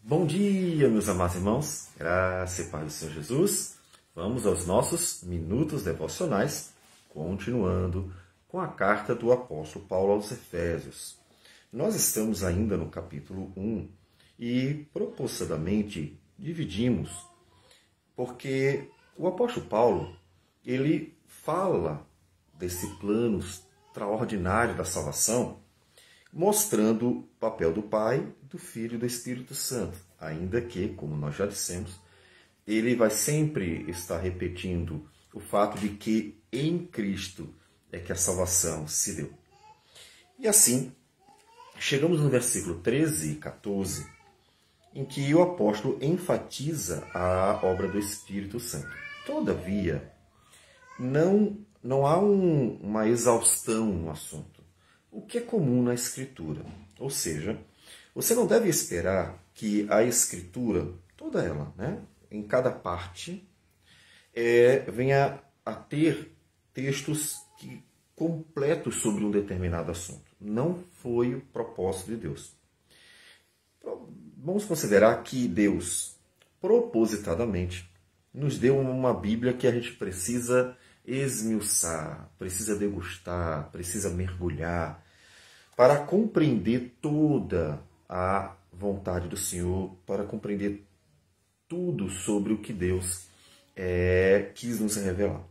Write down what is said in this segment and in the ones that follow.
Bom dia, meus amados irmãos, graça e paz do Senhor Jesus. Vamos aos nossos minutos devocionais, continuando com a carta do apóstolo Paulo aos Efésios. Nós estamos ainda no capítulo 1 e propositadamente dividimos, porque o apóstolo Paulo, ele fala desse plano extraordinário da salvação, mostrando o papel do Pai, do Filho e do Espírito Santo. Ainda que, como nós já dissemos, ele vai sempre estar repetindo o fato de que em Cristo é que a salvação se deu. E assim, chegamos no versículo 13 e 14, em que o apóstolo enfatiza a obra do Espírito Santo. Todavia, não há uma exaustão no assunto, o que é comum na Escritura. Ou seja, você não deve esperar que a Escritura, toda ela, em cada parte, venha a ter textos completos sobre um determinado assunto. Não foi o propósito de Deus. Vamos considerar que Deus, propositadamente, nos deu uma Bíblia que a gente precisa esmiuçar, precisa degustar, precisa mergulhar, para compreender toda a vontade do Senhor, para compreender tudo sobre o que Deus quis nos revelar.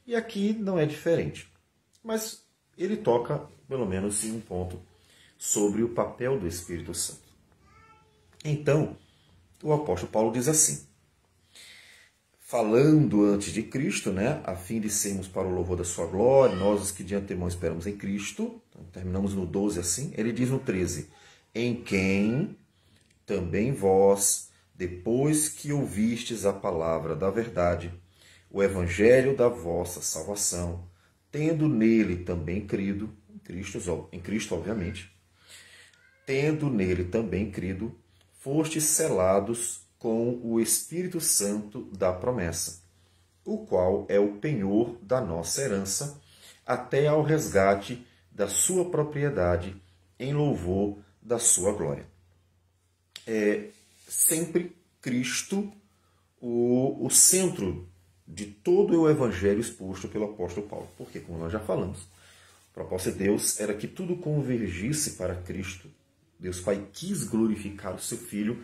E aqui não é diferente, mas ele toca, pelo menos, em um ponto sobre o papel do Espírito Santo. Então, o apóstolo Paulo diz assim, falando antes de Cristo, a fim de sermos para o louvor da sua glória, nós os que de antemão esperamos em Cristo, então, terminamos no 12 assim, ele diz no 13, em quem também vós, depois que ouvistes a palavra da verdade, o evangelho da vossa salvação, tendo nele também crido, em Cristo obviamente, tendo nele também crido, fostes selados com o Espírito Santo da promessa, o qual é o penhor da nossa herança, até ao resgate da sua propriedade, em louvor da sua glória. É sempre Cristo o centro de todo o evangelho exposto pelo apóstolo Paulo. Porque, como nós já falamos, o propósito de Deus era que tudo convergisse para Cristo. Deus Pai quis glorificar o seu Filho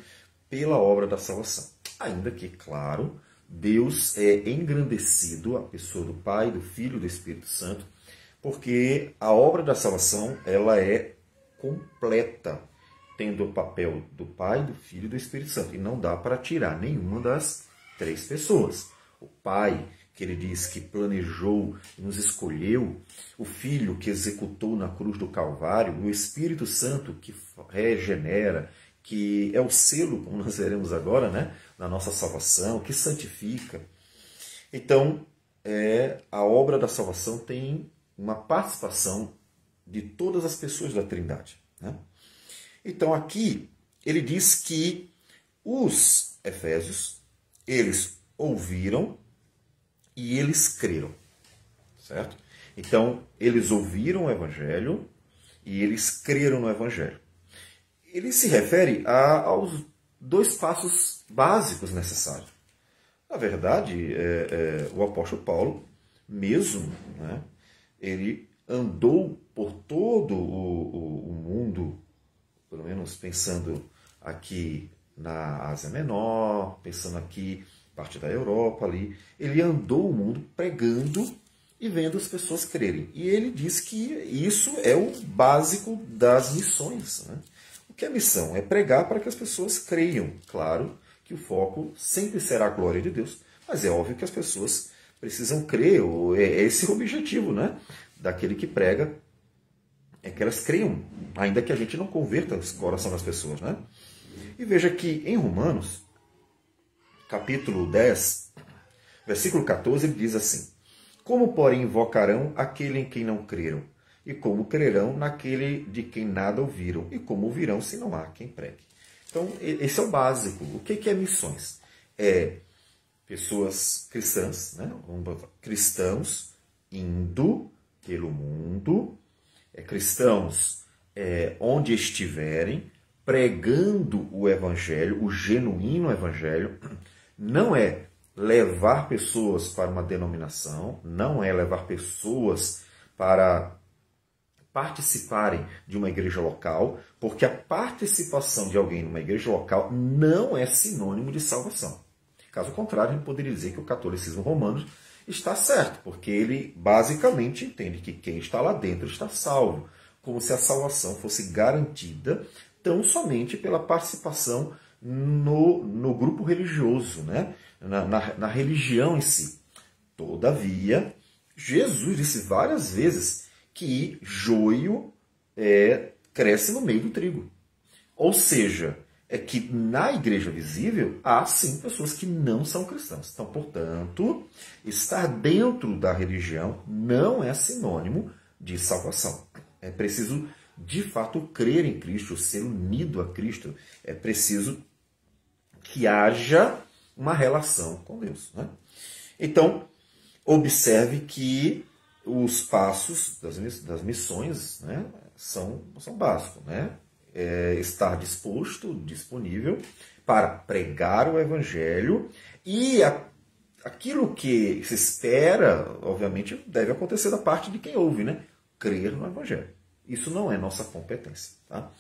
pela obra da salvação. Ainda que, claro, Deus é engrandecido, a pessoa do Pai, do Filho e do Espírito Santo, porque a obra da salvação ela é completa, tendo o papel do Pai, do Filho e do Espírito Santo. E não dá para tirar nenhuma das três pessoas. O Pai, que ele diz que planejou e nos escolheu, o Filho que executou na cruz do Calvário, o Espírito Santo que regenera, que é o selo, como nós veremos agora, na nossa salvação, que santifica. Então, a obra da salvação tem uma participação de todas as pessoas da Trindade. Então, aqui, ele diz que os efésios, eles ouviram e eles creram, certo? Então, eles ouviram o Evangelho e eles creram no Evangelho. Ele se refere aos dois passos básicos necessários. Na verdade, o apóstolo Paulo, mesmo, ele andou por todo o mundo, pelo menos pensando aqui na Ásia Menor, pensando aqui parte da Europa ali, ele andou o mundo pregando e vendo as pessoas crerem. E ele diz que isso é o básico das missões. O que é missão? É pregar para que as pessoas creiam. Claro que o foco sempre será a glória de Deus, mas é óbvio que as pessoas precisam crer, é esse o objetivo daquele que prega, é que elas creiam, ainda que a gente não converta o coração das pessoas. E veja que em Romanos, capítulo 10, versículo 14, ele diz assim, como, porém, invocarão aquele em quem não creram? E como crerão naquele de quem nada ouviram? E como ouvirão se não há quem pregue? Então, esse é o básico. O que é missões? É pessoas cristãs, cristãos indo pelo mundo, cristãos onde estiverem, pregando o evangelho, o genuíno evangelho, não é levar pessoas para uma denominação, não é levar pessoas para participarem de uma igreja local, porque a participação de alguém numa igreja local não é sinônimo de salvação. Caso contrário, a gente poderia dizer que o catolicismo romano está certo, porque ele basicamente entende que quem está lá dentro está salvo, como se a salvação fosse garantida tão somente pela participação no grupo religioso, né? na religião em si. Todavia, Jesus disse várias vezes que joio cresce no meio do trigo. Ou seja, é que na igreja visível há sim pessoas que não são cristãs. Então, portanto, estar dentro da religião não é sinônimo de salvação. É preciso, de fato, crer em Cristo, ser unido a Cristo. É preciso que haja uma relação com Deus, né? Então, observe que os passos das missões, né, são básicos, né? Estar disposto, disponível para pregar o evangelho e aquilo que se espera, obviamente, deve acontecer da parte de quem ouve, né? Crer no evangelho. Isso não é nossa competência, tá?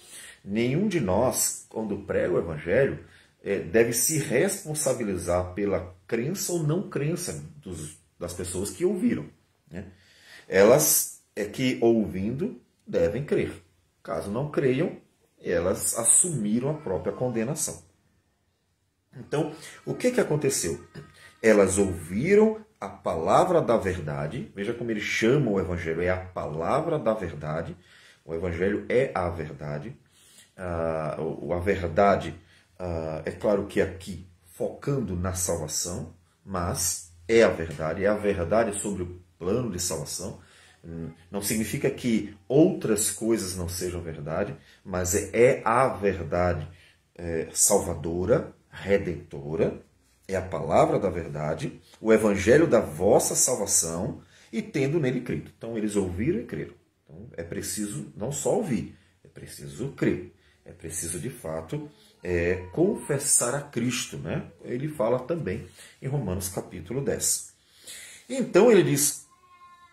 Nenhum de nós, quando prega o evangelho, deve se responsabilizar pela crença ou não crença das pessoas que ouviram, né? Elas que, ouvindo, devem crer. Caso não creiam, elas assumiram a própria condenação. Então, o que aconteceu? Elas ouviram a palavra da verdade. Veja como ele chama o evangelho, é a palavra da verdade. O evangelho é a verdade. A verdade, é claro que aqui focando na salvação, mas é a verdade sobre o plano de salvação. Não significa que outras coisas não sejam verdade, mas é a verdade salvadora, redentora, é a palavra da verdade, o evangelho da vossa salvação, e tendo nele crido. Então eles ouviram e creram. Então é preciso não só ouvir, é preciso crer. É preciso, de fato, confessar a Cristo, né? Ele fala também em Romanos capítulo 10. Então ele diz,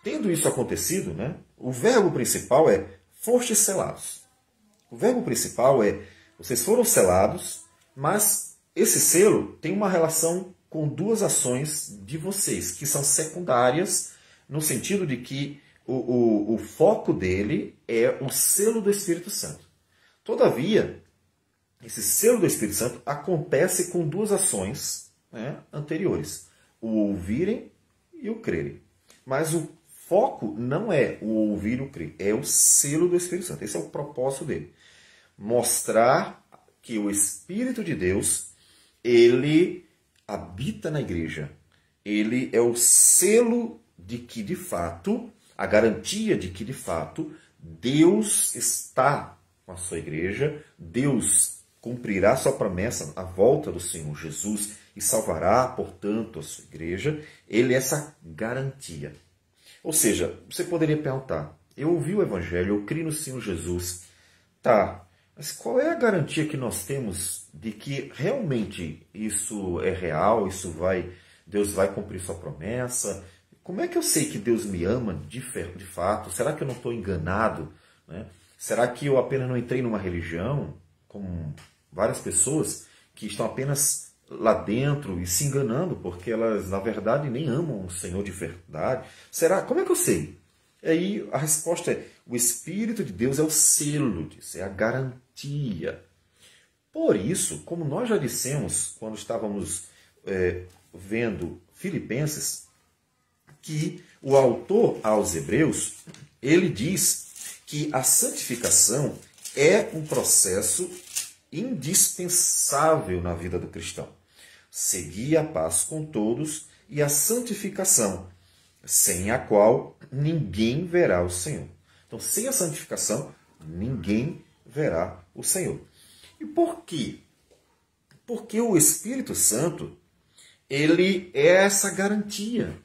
tendo isso acontecido, né, o verbo principal é fostes selados. O verbo principal é vocês foram selados, mas esse selo tem uma relação com duas ações de vocês, que são secundárias, no sentido de que o foco dele é o selo do Espírito Santo. Todavia, esse selo do Espírito Santo acontece com duas ações, né, anteriores. O ouvirem e o crerem. Mas o foco não é o ouvir e o crer, é o selo do Espírito Santo. Esse é o propósito dele. Mostrar que o Espírito de Deus, ele habita na igreja. Ele é o selo de que, de fato, a garantia de que, de fato, Deus está com a sua igreja, Deus cumprirá sua promessa à volta do Senhor Jesus e salvará, portanto, a sua igreja. Ele é essa garantia. Ou seja, você poderia perguntar, eu ouvi o Evangelho, eu criei no Senhor Jesus. Tá, mas qual é a garantia que nós temos de que realmente isso é real, Deus vai cumprir sua promessa? Como é que eu sei que Deus me ama de fato? Será que eu não estou enganado, né? Será que eu apenas não entrei numa religião, como várias pessoas que estão apenas lá dentro e se enganando, porque elas, na verdade, nem amam o Senhor de verdade? Será? Como é que eu sei? E aí a resposta é, o Espírito de Deus é o selo disso, é a garantia. Por isso, como nós já dissemos quando estávamos vendo Filipenses, que o autor aos Hebreus, ele diz que a santificação é um processo indispensável na vida do cristão. Seguir a paz com todos e a santificação, sem a qual ninguém verá o Senhor. Então, sem a santificação, ninguém verá o Senhor. E por quê? Porque o Espírito Santo, ele é essa garantia.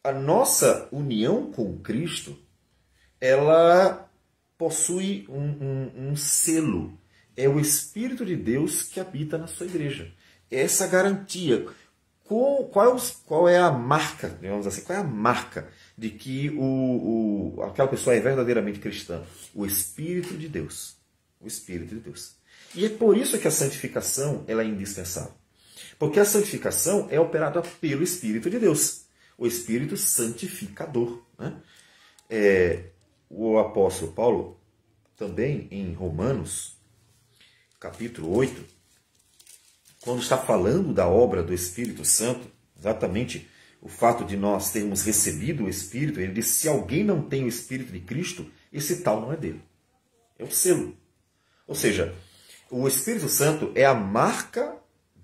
A nossa união com Cristo, ela possui um selo. É o Espírito de Deus que habita na sua igreja. Essa garantia. Qual é a marca, digamos assim, qual é a marca de que aquela pessoa é verdadeiramente cristã? O Espírito de Deus. O Espírito de Deus. E é por isso que a santificação ela é indispensável. Porque a santificação é operada pelo Espírito de Deus. O Espírito santificador. Né? O apóstolo Paulo, também em Romanos, capítulo 8, quando está falando da obra do Espírito Santo, exatamente o fato de nós termos recebido o Espírito, ele diz, se alguém não tem o Espírito de Cristo, esse tal não é dele. É o selo. Ou seja, o Espírito Santo é a marca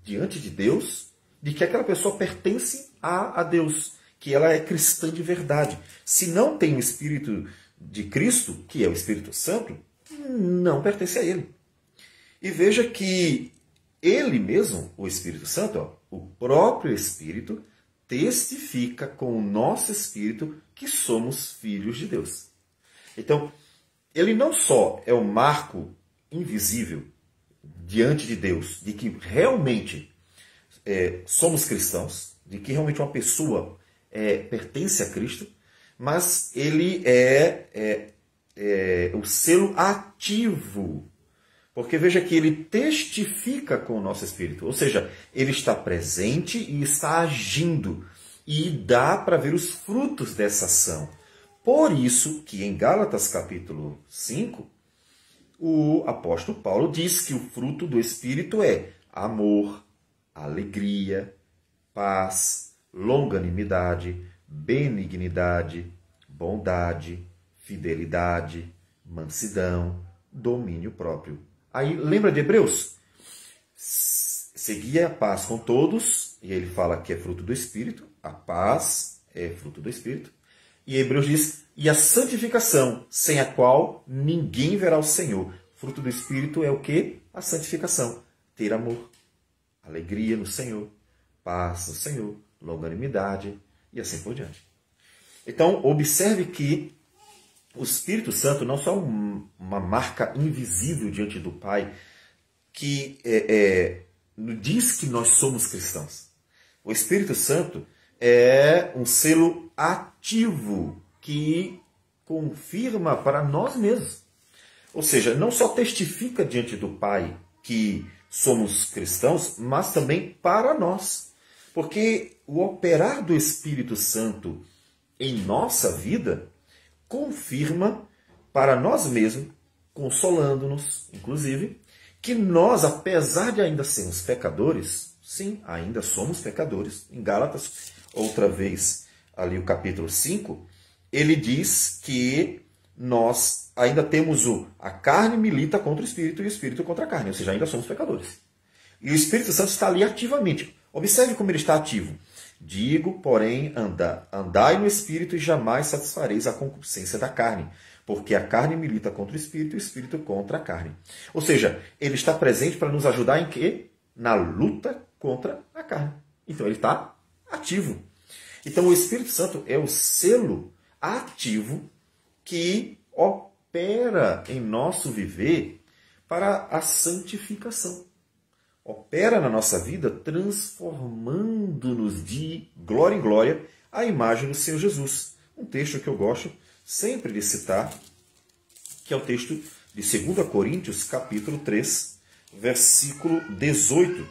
diante de Deus de que aquela pessoa pertence a Deus, que ela é cristã de verdade. Se não tem o Espírito de Cristo, que é o Espírito Santo, não pertence a ele. E veja que ele mesmo, o Espírito Santo, o próprio Espírito, testifica com o nosso Espírito que somos filhos de Deus. Então, ele não só é o marco invisível diante de Deus, de que realmente somos cristãos, de que realmente uma pessoa pertence a Cristo, mas ele é o selo ativo. Porque veja que ele testifica com o nosso espírito, ou seja, ele está presente e está agindo, e dá para ver os frutos dessa ação. Por isso que em Gálatas capítulo 5, o apóstolo Paulo diz que o fruto do Espírito é amor, alegria, paz, longanimidade, benignidade, bondade, fidelidade, mansidão, domínio próprio. Aí lembra de Hebreus? Seguia a paz com todos, e ele fala que é fruto do Espírito, a paz é fruto do Espírito. E Hebreus diz, e a santificação, sem a qual ninguém verá o Senhor. Fruto do Espírito é o quê? A santificação. Ter amor, alegria no Senhor, paz no Senhor, longanimidade e assim por diante. Então, observe que o Espírito Santo não só uma marca invisível diante do Pai, que diz que nós somos cristãos. O Espírito Santo é um selo ativo que confirma para nós mesmos. Ou seja, não só testifica diante do Pai que somos cristãos, mas também para nós. Porque o operar do Espírito Santo em nossa vida confirma para nós mesmos, consolando-nos, inclusive, que nós, apesar de ainda sermos pecadores, sim, ainda somos pecadores. Em Gálatas, outra vez, ali o capítulo 5, ele diz que nós ainda temos a carne milita contra o Espírito e o Espírito contra a carne, ou seja, ainda somos pecadores. E o Espírito Santo está ali ativamente. Observe como ele está ativo. Digo, porém, andai no Espírito e jamais satisfareis a concupiscência da carne, porque a carne milita contra o Espírito e o Espírito contra a carne. Ou seja, ele está presente para nos ajudar em quê? Na luta contra a carne. Então ele está ativo. Então o Espírito Santo é o selo ativo que opera em nosso viver para a santificação. Opera na nossa vida transformando-nos de glória em glória à imagem do Senhor Jesus. Um texto que eu gosto sempre de citar, que é o texto de 2 Coríntios, capítulo 3, versículo 18,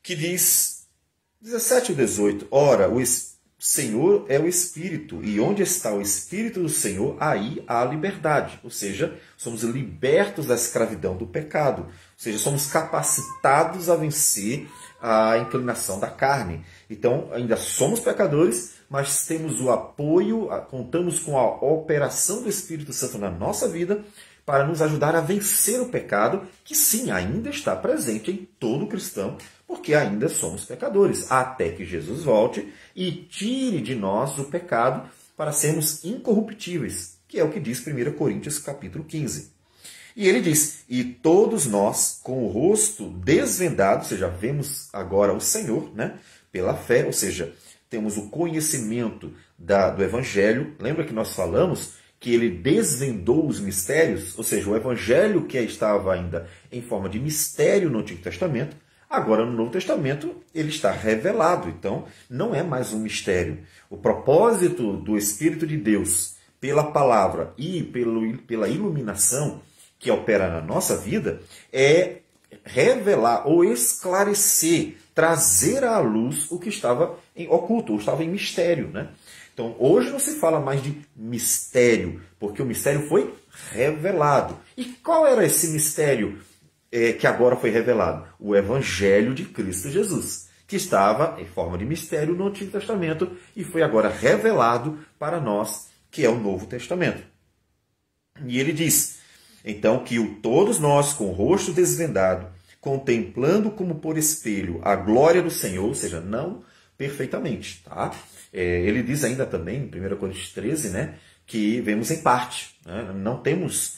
que diz, 17 e 18, ora, o Senhor é o Espírito, e onde está o Espírito do Senhor, aí há liberdade. Ou seja, somos libertos da escravidão do pecado. Ou seja, somos capacitados a vencer a inclinação da carne. Então, ainda somos pecadores, mas temos o apoio, contamos com a operação do Espírito Santo na nossa vida para nos ajudar a vencer o pecado, que sim, ainda está presente em todo cristão, porque ainda somos pecadores, até que Jesus volte e tire de nós o pecado para sermos incorruptíveis, que é o que diz 1 Coríntios capítulo 15. E ele diz, e todos nós, com o rosto desvendado, ou seja, vemos agora o Senhor, né, pela fé, ou seja, temos o conhecimento do Evangelho. Lembra que nós falamos que ele desvendou os mistérios, ou seja, o evangelho que estava ainda em forma de mistério no Antigo Testamento, agora no Novo Testamento ele está revelado. Então, não é mais um mistério. O propósito do Espírito de Deus, pela palavra e pela iluminação que opera na nossa vida, é revelar ou esclarecer, trazer à luz o que estava oculto, ou estava em mistério, né? Então, hoje não se fala mais de mistério, porque o mistério foi revelado. E qual era esse mistério que agora foi revelado? O Evangelho de Cristo Jesus, que estava em forma de mistério no Antigo Testamento e foi agora revelado para nós, que é o Novo Testamento. E ele diz, então, que todos nós, com o rosto desvendado, contemplando como por espelho a glória do Senhor, ou seja, não perfeitamente, tá? Ele diz ainda também, em 1 Coríntios 13, né, que vemos em parte, né? Não temos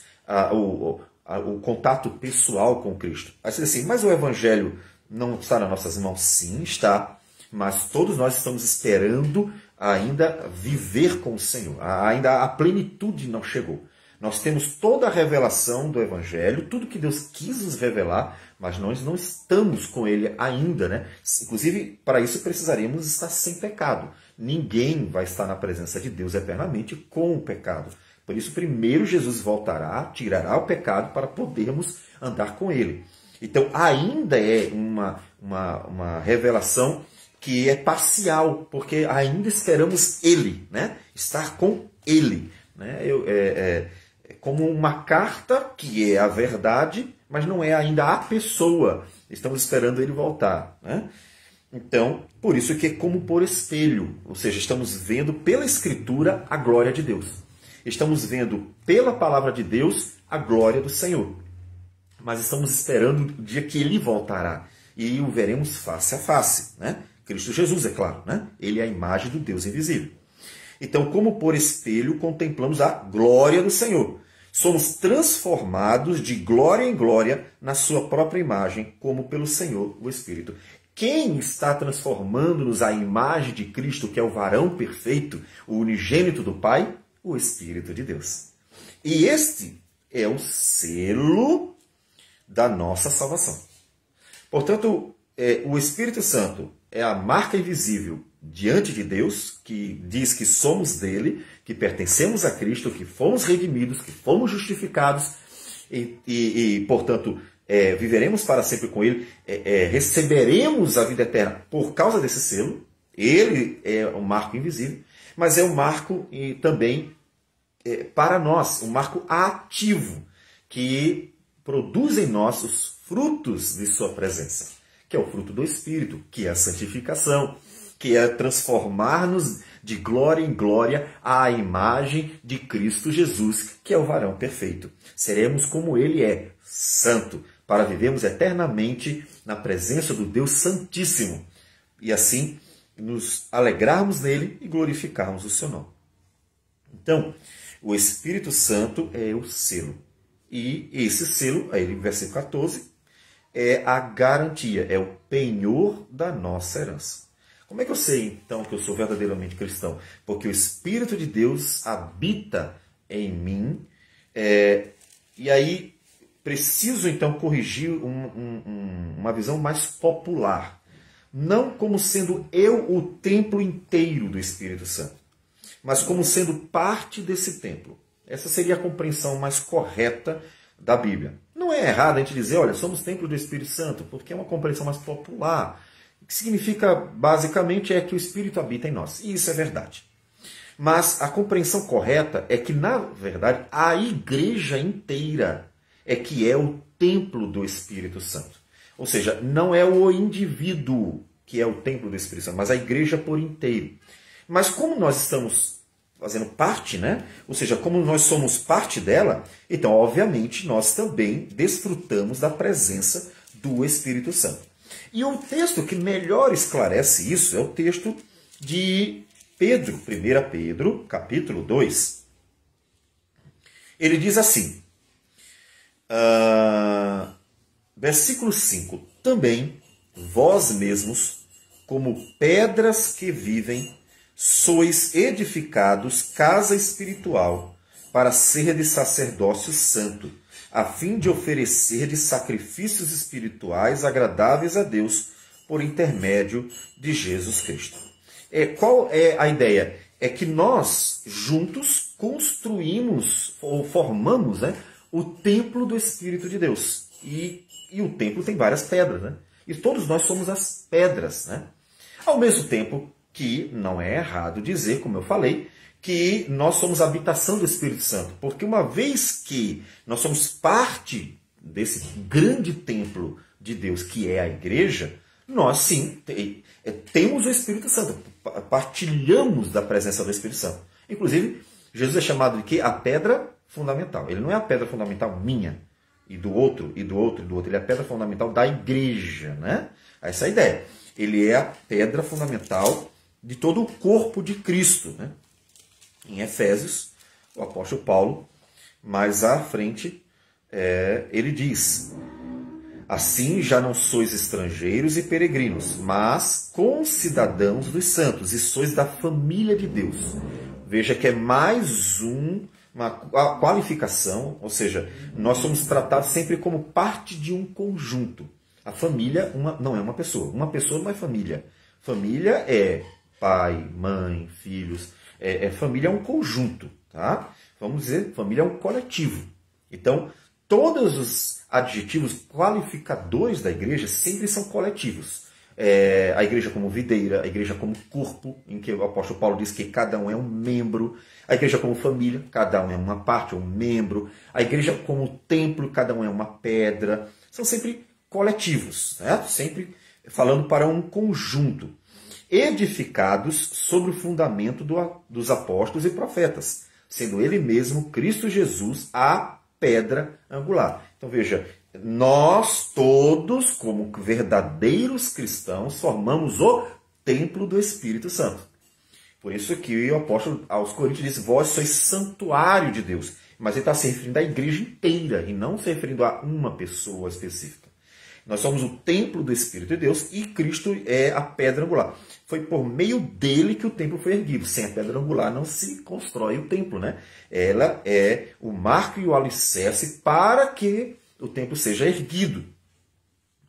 o contato pessoal com Cristo. Aí você diz assim, mas o Evangelho não está nas nossas mãos? Sim, está, mas todos nós estamos esperando ainda viver com o Senhor, ainda a plenitude não chegou. Nós temos toda a revelação do Evangelho, tudo que Deus quis nos revelar, mas nós não estamos com Ele ainda, né? Inclusive, para isso precisaríamos estar sem pecado. Ninguém vai estar na presença de Deus eternamente com o pecado. Por isso, primeiro Jesus voltará, tirará o pecado para podermos andar com Ele. Então, ainda é uma revelação que é parcial, porque ainda esperamos Ele, né? Estar com Ele, né? Como uma carta que é a verdade, mas não é ainda a pessoa. Estamos esperando ele voltar, né? Então, por isso que é como por espelho, ou seja, estamos vendo pela Escritura a glória de Deus. Estamos vendo pela palavra de Deus a glória do Senhor. Mas estamos esperando o dia que ele voltará e o veremos face a face, né? Cristo Jesus, é claro, né? Ele é a imagem do Deus invisível. Então, como por espelho, contemplamos a glória do Senhor. Somos transformados de glória em glória na sua própria imagem, como pelo Senhor, o Espírito. Quem está transformando-nos à imagem de Cristo, que é o varão perfeito, o unigênito do Pai? O Espírito de Deus. E este é o selo da nossa salvação. Portanto, o Espírito Santo é a marca invisível diante de Deus, que diz que somos dele, que pertencemos a Cristo, que fomos redimidos, que fomos justificados e portanto, viveremos para sempre com ele, receberemos a vida eterna por causa desse selo. Ele é um marco invisível, mas é um marco também para nós, um marco ativo, que produz em nós os frutos de sua presença, que é o fruto do Espírito, que é a santificação, que é transformar-nos de glória em glória à imagem de Cristo Jesus, que é o varão perfeito. Seremos como ele é, santo, para vivermos eternamente na presença do Deus Santíssimo. E assim, nos alegrarmos nele e glorificarmos o seu nome. Então, o Espírito Santo é o selo. E esse selo, aí versículo 14, é a garantia, é o penhor da nossa herança. Como é que eu sei, então, que eu sou verdadeiramente cristão? Porque o Espírito de Deus habita em mim. E aí, preciso, então, corrigir uma visão mais popular. Não como sendo eu o templo inteiro do Espírito Santo, mas como sendo parte desse templo. Essa seria a compreensão mais correta da Bíblia. Não é errado a gente dizer, olha, somos templo do Espírito Santo, porque é uma compreensão mais popular. O que significa, basicamente, é que o Espírito habita em nós. E isso é verdade. Mas a compreensão correta é que, na verdade, a igreja inteira é que é o templo do Espírito Santo. Ou seja, não é o indivíduo que é o templo do Espírito Santo, mas a igreja por inteiro. Mas como nós estamos fazendo parte, né? Ou seja, como nós somos parte dela, então, obviamente, nós também desfrutamos da presença do Espírito Santo. E o texto que melhor esclarece isso é o texto de Pedro, 1 Pedro, capítulo 2. Ele diz assim, versículo 5, também vós mesmos, como pedras que vivem, sois edificados casa espiritual para ser de sacerdócio santo, a fim de oferecer de sacrifícios espirituais agradáveis a Deus por intermédio de Jesus Cristo. Qual é a ideia? É que nós juntos construímos ou formamos, né, o templo do Espírito de Deus. E o templo tem várias pedras, né? E todos nós somos as pedras, né? Ao mesmo tempo que não é errado dizer, como eu falei, que nós somos a habitação do Espírito Santo. Porque uma vez que nós somos parte desse grande templo de Deus, que é a igreja, nós sim temos o Espírito Santo, partilhamos da presença do Espírito Santo. Inclusive, Jesus é chamado de quê? A pedra fundamental. Ele não é a pedra fundamental minha, e do outro, e do outro, e do outro. Ele é a pedra fundamental da igreja, né? Essa é a ideia. Ele é a pedra fundamental de todo o corpo de Cristo, né? Em Efésios, o apóstolo Paulo, mais à frente, ele diz: assim já não sois estrangeiros e peregrinos, mas concidadãos dos santos, e sois da família de Deus. Veja que é mais uma qualificação, ou seja, nós somos tratados sempre como parte de um conjunto. A família não é uma pessoa não é família. Família é pai, mãe, filhos. Família é um conjunto, tá? Vamos dizer, família é um coletivo. Então, todos os adjetivos qualificadores da igreja sempre são coletivos. A igreja como videira, a igreja como corpo, em que o apóstolo Paulo diz que cada um é um membro. A igreja como família, cada um é uma parte, é um membro. A igreja como templo, cada um é uma pedra. São sempre coletivos, né? Sempre falando para um conjunto. Edificados sobre o fundamento dos apóstolos e profetas, sendo ele mesmo, Cristo Jesus, a pedra angular. Então veja, nós todos, como verdadeiros cristãos, formamos o templo do Espírito Santo. Por isso que o apóstolo aos Coríntios diz: vós sois santuário de Deus. Mas ele está se referindo à igreja inteira e não se referindo a uma pessoa específica. Nós somos o templo do Espírito de Deus e Cristo é a pedra angular. Foi por meio dele que o templo foi erguido. Sem a pedra angular não se constrói o templo, né? Ela é o marco e o alicerce para que o templo seja erguido.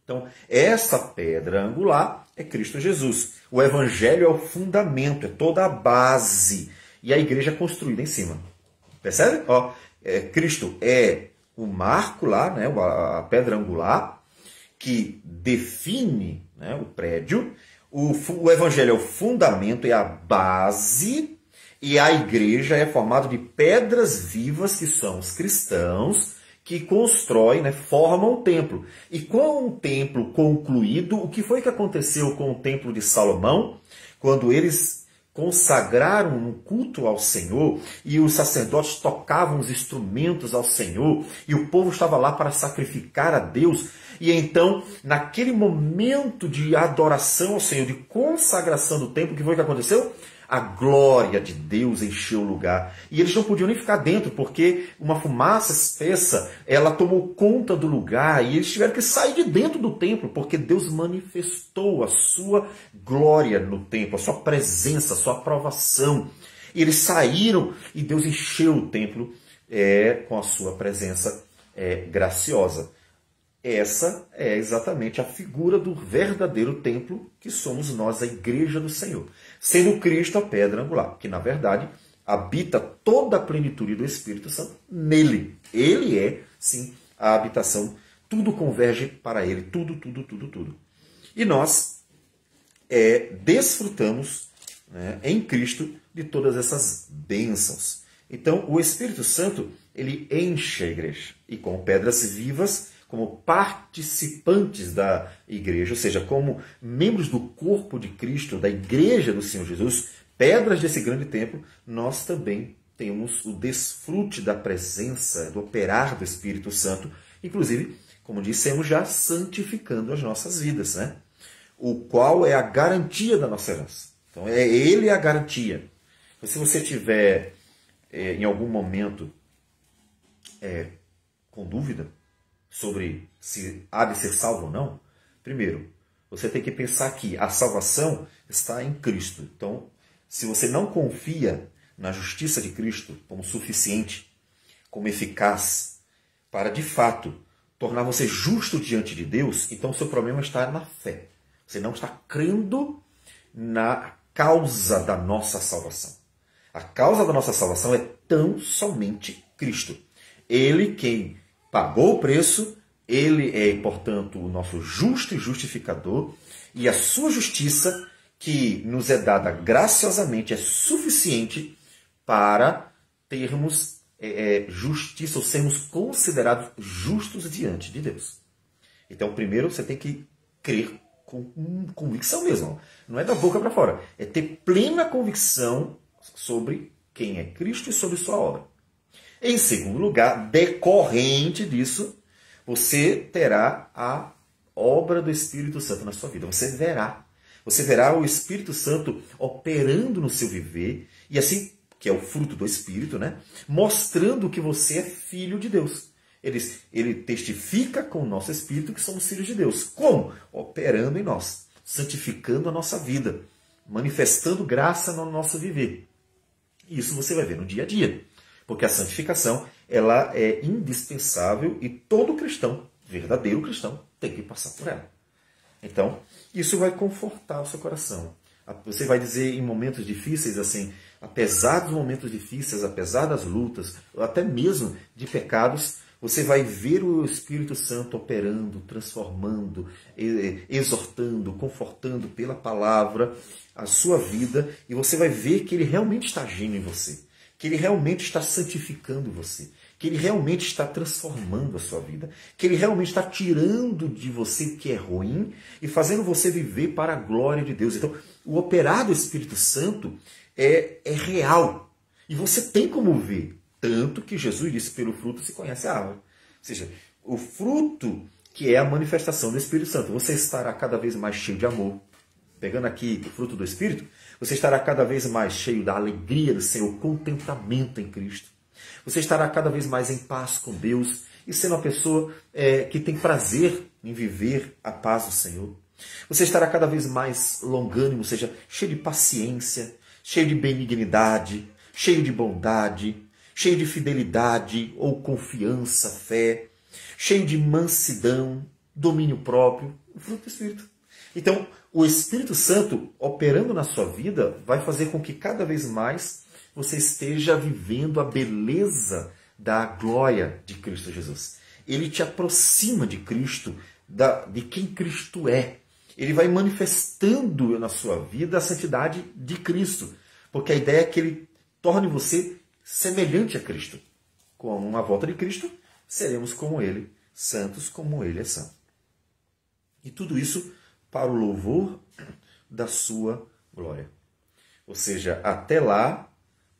Então, essa pedra angular é Cristo Jesus. O Evangelho é o fundamento, é toda a base. E a igreja é construída em cima. Percebe? Cristo é o marco lá, né? A pedra angular, que define, né, o prédio. O Evangelho é o fundamento, é a base, e a igreja é formada de pedras vivas, que são os cristãos, que constroem, né, formam o templo. E com o templo concluído, o que foi que aconteceu com o templo de Salomão? Quando eles consagraram um culto ao Senhor e os sacerdotes tocavam os instrumentos ao Senhor e o povo estava lá para sacrificar a Deus. E então, naquele momento de adoração ao Senhor, de consagração do templo, o que foi que aconteceu? A glória de Deus encheu o lugar. E eles não podiam nem ficar dentro, porque uma fumaça espessa, ela tomou conta do lugar. E eles tiveram que sair de dentro do templo, porque Deus manifestou a sua glória no templo, a sua presença, a sua aprovação. E eles saíram e Deus encheu o templo com a sua presença graciosa. Essa é exatamente a figura do verdadeiro templo que somos nós, a igreja do Senhor. Sendo Cristo a pedra angular, que na verdade habita toda a plenitude do Espírito Santo nele. Ele é, sim, a habitação. Tudo converge para ele, tudo. E nós desfrutamos, né, em Cristo de todas essas bênçãos. Então o Espírito Santo, ele enche a igreja. E com pedras vivas, como participantes da igreja, ou seja, como membros do corpo de Cristo, da igreja do Senhor Jesus, pedras desse grande templo, nós também temos o desfrute da presença, do operar do Espírito Santo, inclusive, como dissemos já, santificando as nossas vidas, né? O qual é a garantia da nossa herança. Então, ele a garantia. Então, se você tiver, em algum momento, com dúvida sobre se há de ser salvo ou não, primeiro, você tem que pensar que a salvação está em Cristo. Então, se você não confia na justiça de Cristo como suficiente, como eficaz para, de fato, tornar você justo diante de Deus, então o seu problema está na fé. Você não está crendo na causa da nossa salvação. A causa da nossa salvação é tão somente Cristo. Ele quem pagou o preço, ele é, portanto, o nosso justo e justificador, e a sua justiça, que nos é dada graciosamente, é suficiente para termos justiça, ou sermos considerados justos diante de Deus. Então, primeiro, você tem que crer com convicção mesmo. Não é da boca para fora. É ter plena convicção sobre quem é Cristo e sobre sua obra. Em segundo lugar, decorrente disso, você terá a obra do Espírito Santo na sua vida. Você verá o Espírito Santo operando no seu viver, e assim, que é o fruto do Espírito, né? Mostrando que você é filho de Deus. Ele testifica com o nosso Espírito que somos filhos de Deus. Como? Operando em nós, santificando a nossa vida, manifestando graça no nosso viver. Isso você vai ver no dia a dia, porque a santificação ela é indispensável e todo cristão, verdadeiro cristão, tem que passar por ela. Então, isso vai confortar o seu coração. Você vai dizer em momentos difíceis assim, apesar dos momentos difíceis, apesar das lutas, ou até mesmo de pecados, você vai ver o Espírito Santo operando, transformando, exortando, confortando pela palavra a sua vida, e você vai ver que ele realmente está agindo em você, que ele realmente está santificando você, que ele realmente está transformando a sua vida, que ele realmente está tirando de você o que é ruim e fazendo você viver para a glória de Deus. Então, o operar do Espírito Santo é real. E você tem como ver. Tanto que Jesus disse, pelo fruto se conhece a árvore. Ou seja, o fruto que é a manifestação do Espírito Santo. Você estará cada vez mais cheio de amor. Pegando aqui o fruto do Espírito, você estará cada vez mais cheio da alegria do Senhor, contentamento em Cristo. Você estará cada vez mais em paz com Deus e sendo uma pessoa que tem prazer em viver a paz do Senhor. Você estará cada vez mais longânimo, ou seja, cheio de paciência, cheio de benignidade, cheio de bondade, cheio de fidelidade ou confiança, fé, cheio de mansidão, domínio próprio, o fruto do Espírito. Então, o Espírito Santo, operando na sua vida, vai fazer com que cada vez mais você esteja vivendo a beleza da glória de Cristo Jesus. Ele te aproxima de Cristo, de quem Cristo é. Ele vai manifestando na sua vida a santidade de Cristo, porque a ideia é que ele torne você semelhante a Cristo. Com a volta de Cristo, seremos como ele, santos como ele é santo. E tudo isso para o louvor da sua glória. Ou seja, até lá,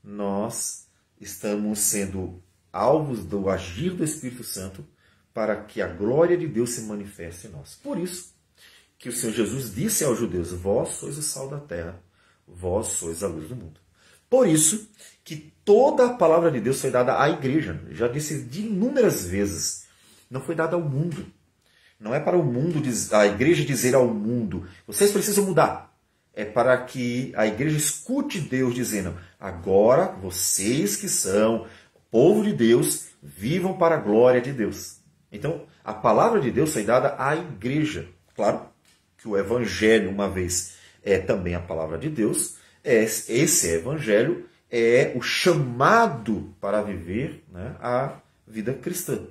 nós estamos sendo alvos do agir do Espírito Santo para que a glória de Deus se manifeste em nós. Por isso que o Senhor Jesus disse aos judeus, vós sois o sal da terra, vós sois a luz do mundo. Por isso que toda a palavra de Deus foi dada à igreja. Já disse de inúmeras vezes. Não foi dada ao mundo. Não é para o mundo, a igreja dizer ao mundo, vocês precisam mudar. É para que a igreja escute Deus dizendo, agora vocês que são povo de Deus, vivam para a glória de Deus. Então, a palavra de Deus foi dada à igreja. Claro que o evangelho, uma vez, é também a palavra de Deus. Esse evangelho é o chamado para viver, né, a vida cristã.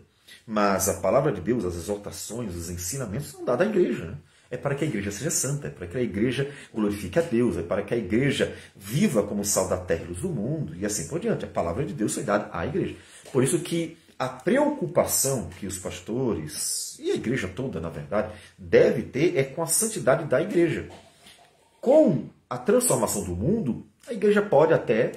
Mas a palavra de Deus, as exortações, os ensinamentos são dados à igreja. Né? É para que a igreja seja santa, é para que a igreja glorifique a Deus, é para que a igreja viva como sal da terra e luz do mundo, e assim por diante. A palavra de Deus foi dada à igreja. Por isso que a preocupação que os pastores, e a igreja toda, na verdade, deve ter é com a santidade da igreja. Com a transformação do mundo, a igreja pode até,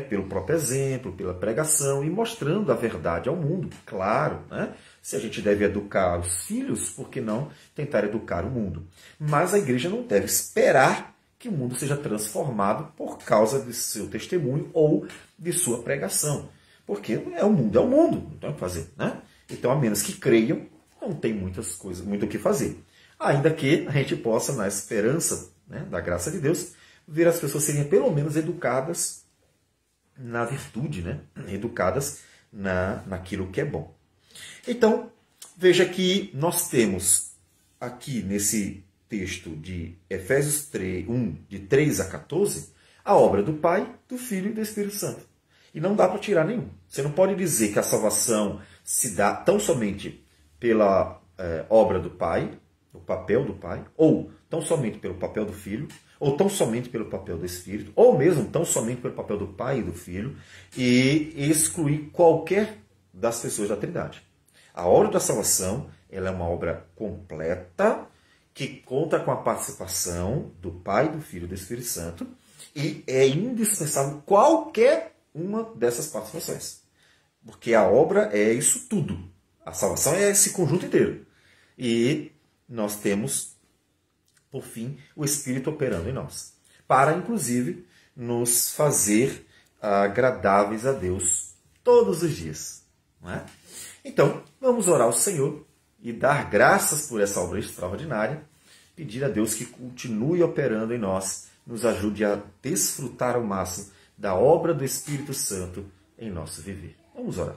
pelo próprio exemplo, pela pregação, e mostrando a verdade ao mundo. Claro, né? Se a gente deve educar os filhos, por que não tentar educar o mundo? Mas a igreja não deve esperar que o mundo seja transformado por causa de seu testemunho ou de sua pregação. Porque o mundo, não tem o que fazer. Né? Então, a menos que creiam, não tem muitas coisas, muito o que fazer. Ainda que a gente possa, na esperança, né, da graça de Deus, ver as pessoas serem pelo menos educadas na virtude, né? Educadas naquilo que é bom. Então, veja que nós temos aqui nesse texto de Efésios 1, de 3 a 14, a obra do Pai, do Filho e do Espírito Santo. E não dá para tirar nenhum. Você não pode dizer que a salvação se dá tão somente pela obra do Pai, o papel do Pai, ou tão somente pelo papel do Filho, ou tão somente pelo papel do Espírito, ou mesmo tão somente pelo papel do Pai e do Filho, e excluir qualquer das pessoas da Trindade. A obra da salvação, ela é uma obra completa, que conta com a participação do Pai, do Filho e do Espírito Santo, e é indispensável qualquer uma dessas participações. Porque a obra é isso tudo. A salvação é esse conjunto inteiro. E nós temos, por fim, o Espírito operando em nós, para, inclusive, nos fazer agradáveis a Deus todos os dias. Não é? Então, vamos orar ao Senhor e dar graças por essa obra extraordinária, pedir a Deus que continue operando em nós, nos ajude a desfrutar ao máximo da obra do Espírito Santo em nosso viver. Vamos orar.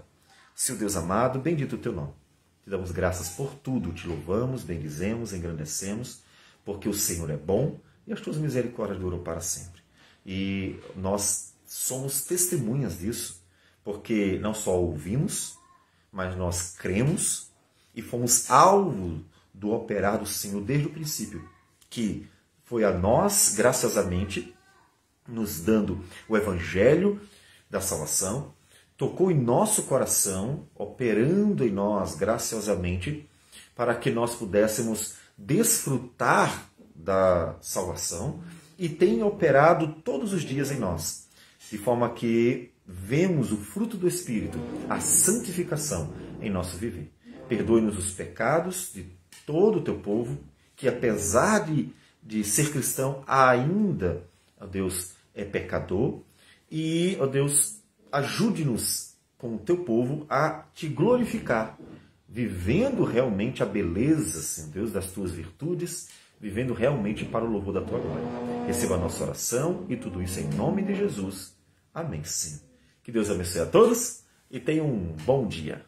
Seu Deus amado, bendito o teu nome. Te damos graças por tudo, te louvamos, bendizemos, engrandecemos, porque o Senhor é bom e as tuas misericórdias duram para sempre. E nós somos testemunhas disso, porque não só ouvimos, mas nós cremos e fomos alvo do operar do Senhor desde o princípio, que foi a nós, graciosamente, nos dando o Evangelho da salvação, tocou em nosso coração, operando em nós graciosamente, para que nós pudéssemos desfrutar da salvação e tem operado todos os dias em nós, de forma que vemos o fruto do Espírito, a santificação em nosso viver. Perdoe-nos os pecados de todo o teu povo, que apesar de ser cristão, ainda, ó Deus, é pecador. E, ó Deus, ajude-nos com o teu povo a te glorificar, vivendo realmente a beleza, Senhor Deus, das tuas virtudes, vivendo realmente para o louvor da tua glória. Receba a nossa oração e tudo isso em nome de Jesus. Amém, Senhor. Que Deus abençoe a todos e tenham um bom dia.